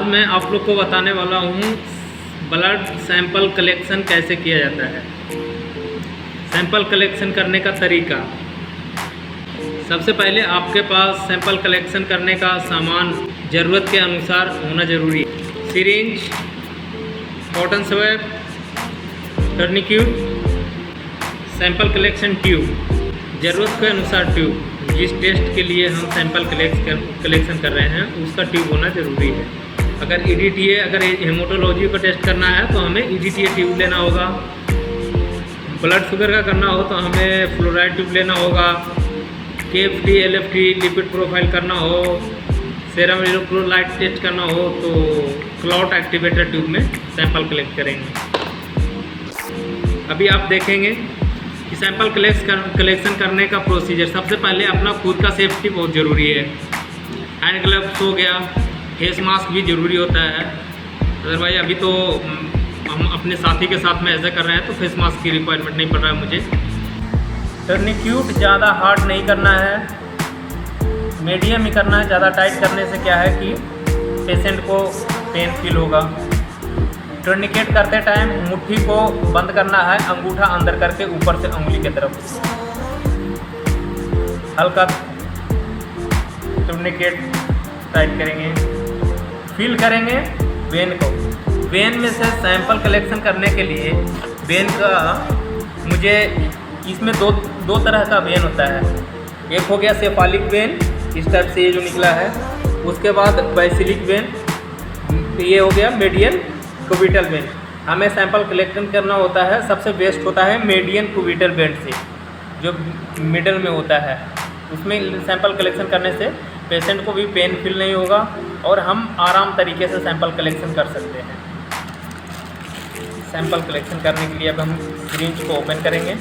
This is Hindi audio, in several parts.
आज मैं आप लोग को बताने वाला हूँ ब्लड सैंपल कलेक्शन कैसे किया जाता है। सैंपल कलेक्शन करने का तरीका। सबसे पहले आपके पास सैंपल कलेक्शन करने का सामान ज़रूरत के अनुसार होना ज़रूरी है। Syringe, cotton swab, tourniquet, sample collection tube, ज़रूरत के अनुसार ट्यूब। जिस टेस्ट के लिए हम सैंपल कलेक्शन कर रहे हैं उसका ट्यूब होना ज़रूरी है। अगर EDTA, अगर हेमाटोलॉजी का टेस्ट करना है तो हमें EDTA ट्यूब लेना होगा। ब्लड शुगर का करना हो तो हमें फ्लोराइड ट्यूब लेना होगा। KFT, LFT लिपिड प्रोफाइल करना हो, सेरम इलेक्ट्रोलाइट टेस्ट करना हो तो क्लॉट एक्टिवेटर ट्यूब में सैंपल कलेक्ट करेंगे। अभी आप देखेंगे कि सैंपल कलेक्शन करने का प्रोसीजर। सबसे पहले अपना खुद का सेफ्टी बहुत ज़रूरी है। हैंड ग्लव्स हो गया, फेस मास्क भी ज़रूरी होता है। अदरवाइज अभी तो हम अपने साथी के साथ में ऐसा कर रहे हैं तो फेस मास्क की रिक्वायरमेंट नहीं पड़ रहा है मुझे। टर्निक्यूट ज़्यादा हार्ड नहीं करना है, मीडियम ही करना है। ज़्यादा टाइट करने से क्या है कि पेशेंट को पेन फील होगा। टर्निकेट करते टाइम मुट्ठी को बंद करना है, अंगूठा अंदर करके ऊपर से उंगली की तरफ हल्का टर्निकेट टाइट करेंगे। फील करेंगे वेन को। वेन में से सैंपल कलेक्शन करने के लिए वेन का मुझे इसमें दो तरह का वेन होता है। एक हो गया सेफालिक वेन, इस टाइप से ये जो निकला है। उसके बाद बैसिलिक वेन, ये हो गया मीडियन क्यूबिटल वेन। हमें सैंपल कलेक्शन करना होता है, सबसे बेस्ट होता है मीडियन क्यूबिटल वेन से, जो मिडल में होता है। उसमें सैंपल कलेक्शन करने से पेशेंट को भी पेन फील नहीं होगा और हम आराम तरीके से सैंपल कलेक्शन कर सकते हैं। सैंपल कलेक्शन करने के लिए अब हम सिरिंज को ओपन करेंगे।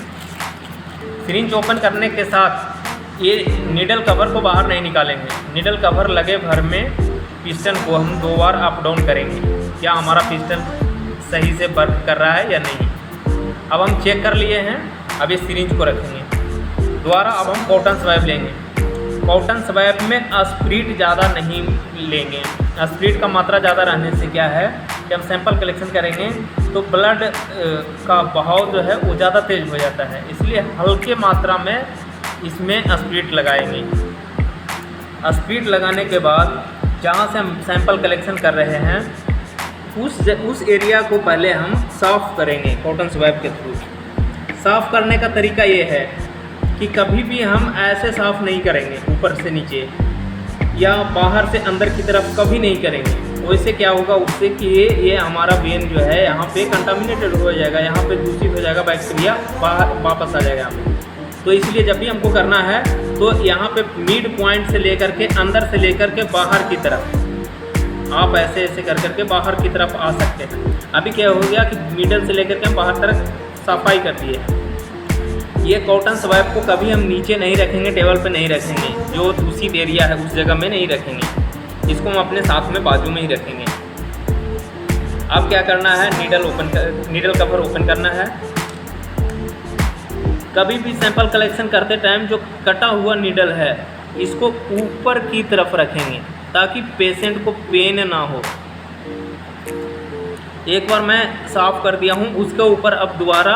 सिरिंज ओपन करने के साथ ये नीडल कवर को बाहर नहीं निकालेंगे। नीडल कवर लगे भर में पिस्टन को हम 2 बार अप डाउन करेंगे, क्या हमारा पिस्टन सही से वर्क कर रहा है या नहीं। अब हम चेक कर लिए हैं। अब ये सिरिंज को रखेंगे। दोबारा अब हम कॉटन स्वैब लेंगे। कॉटन स्वैब में स्प्रिट ज़्यादा नहीं लेंगे। स्प्रिट का मात्रा ज़्यादा रहने से क्या है कि हम सैंपल कलेक्शन करेंगे तो ब्लड का बहाव जो है वो ज़्यादा तेज़ हो जाता है, इसलिए हल्के मात्रा में इसमें स्प्रिट लगाएंगे। स्प्रिट लगाने के बाद जहाँ से हम सैंपल कलेक्शन कर रहे हैं उस एरिया को पहले हम साफ़ करेंगे कॉटन स्वैब के थ्रू। साफ़ करने का तरीका ये है कि कभी भी हम ऐसे साफ़ नहीं करेंगे ऊपर से नीचे या बाहर से अंदर की तरफ, कभी नहीं करेंगे। वैसे क्या होगा उससे कि ये हमारा वेन जो है यहाँ पे कंटामिनेटेड हो जाएगा, यहाँ पे दूषित हो जाएगा, बैक्टीरिया बाहर वापस आ जाएगा यहाँ पे। तो इसलिए जब भी हमको करना है तो यहाँ पे मिड पॉइंट से लेकर के अंदर से लेकर के बाहर की तरफ आप ऐसे ऐसे कर करके बाहर की तरफ आ सकते हैं। अभी क्या हो गया कि मिडल से लेकर के हम बाहर तरफ सफाई कर दिए। ये कॉटन स्वैब को कभी हम नीचे नहीं रखेंगे, टेबल पे नहीं रखेंगे, जो दूषित एरिया है उस जगह में नहीं रखेंगे। इसको हम अपने साथ में बाजू में ही रखेंगे। अब क्या करना है, नीडल कवर ओपन करना है। कभी भी सैंपल कलेक्शन करते टाइम जो कटा हुआ नीडल है इसको ऊपर की तरफ रखेंगे ताकि पेशेंट को पेन ना हो। एक बार मैं साफ़ कर दिया हूँ, उसके ऊपर अब दोबारा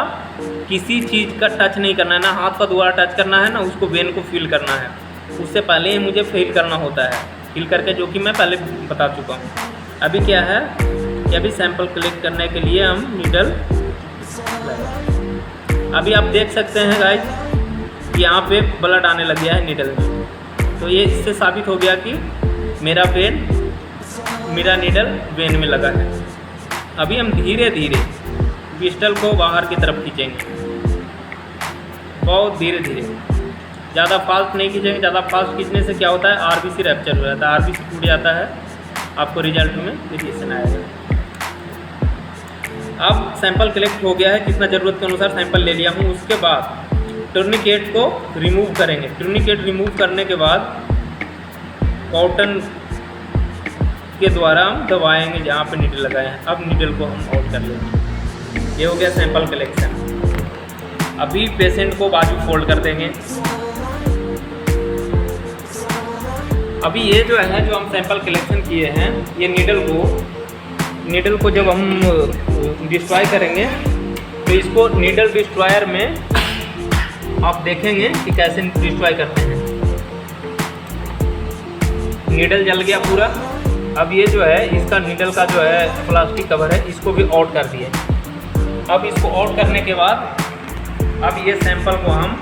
किसी चीज़ का टच नहीं करना है, ना हाथ का दोबारा टच करना है, ना उसको वेन को फील करना है। उससे पहले ही मुझे फील करना होता है, फील करके, जो कि मैं पहले बता चुका हूँ। अभी क्या है कि अभी सैंपल कलेक्ट करने के लिए हम नीडल, अभी आप देख सकते हैं गाइस कि यहाँ पे ब्लड आने लग गया है नीडल में। तो ये इससे साबित हो गया कि मेरा नीडल वेन में लगा है। अभी हम धीरे धीरे पिस्टल को बाहर की तरफ खींचेंगे, बहुत धीरे धीरे, ज़्यादा फास्ट नहीं खींचेंगे। ज़्यादा फास्ट खींचने से क्या होता है, RBC रैप्चर हो जाता है, RBC टूट जाता है, आपको रिजल्ट में वेरिएशन आएगा। अब सैंपल कलेक्ट हो गया है, कितना ज़रूरत के अनुसार सैंपल ले लिया हूँ। उसके बाद टर्निकेट को रिमूव करेंगे। टर्निकेट रिमूव करने के बाद कॉटन के द्वारा हम दबाएंगे जहाँ पे नीडल लगाए हैं। अब नीडल को हम आउट कर लेंगे। ये हो गया सैंपल कलेक्शन। अभी पेशेंट को बाजू फोल्ड कर देंगे। अभी ये जो है, जो हम सैंपल कलेक्शन किए हैं, ये नीडल को जब हम डिस्ट्रॉय करेंगे तो इसको नीडल डिस्ट्रॉयर में आप देखेंगे कि कैसे डिस्ट्रॉय करते हैं। नीडल जल गया पूरा। अब ये जो है, इसका नीडल का जो है प्लास्टिक कवर है, इसको भी आउट कर दिए। अब इसको आउट करने के बाद अब ये सैंपल को हम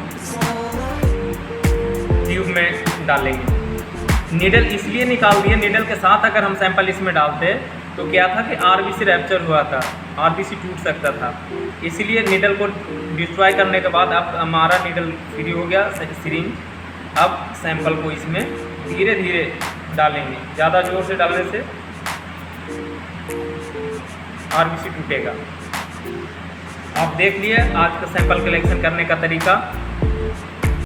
ट्यूब में डालेंगे। नीडल इसलिए निकाल दिए, नीडल के साथ अगर हम सैंपल इसमें डालते तो क्या था कि आरबीसी रैप्चर हुआ था, आरबीसी टूट सकता था। इसीलिए नीडल को डिस्ट्रॉय करने के बाद अब हमारा नीडल फ्री हो गया सिरिंज। अब सैंपल को इसमें धीरे धीरे डालेंगे, ज़्यादा ज़ोर से डालने से आरबीसी टूटेगा। आप देख लिए आज का सैंपल कलेक्शन करने का तरीका।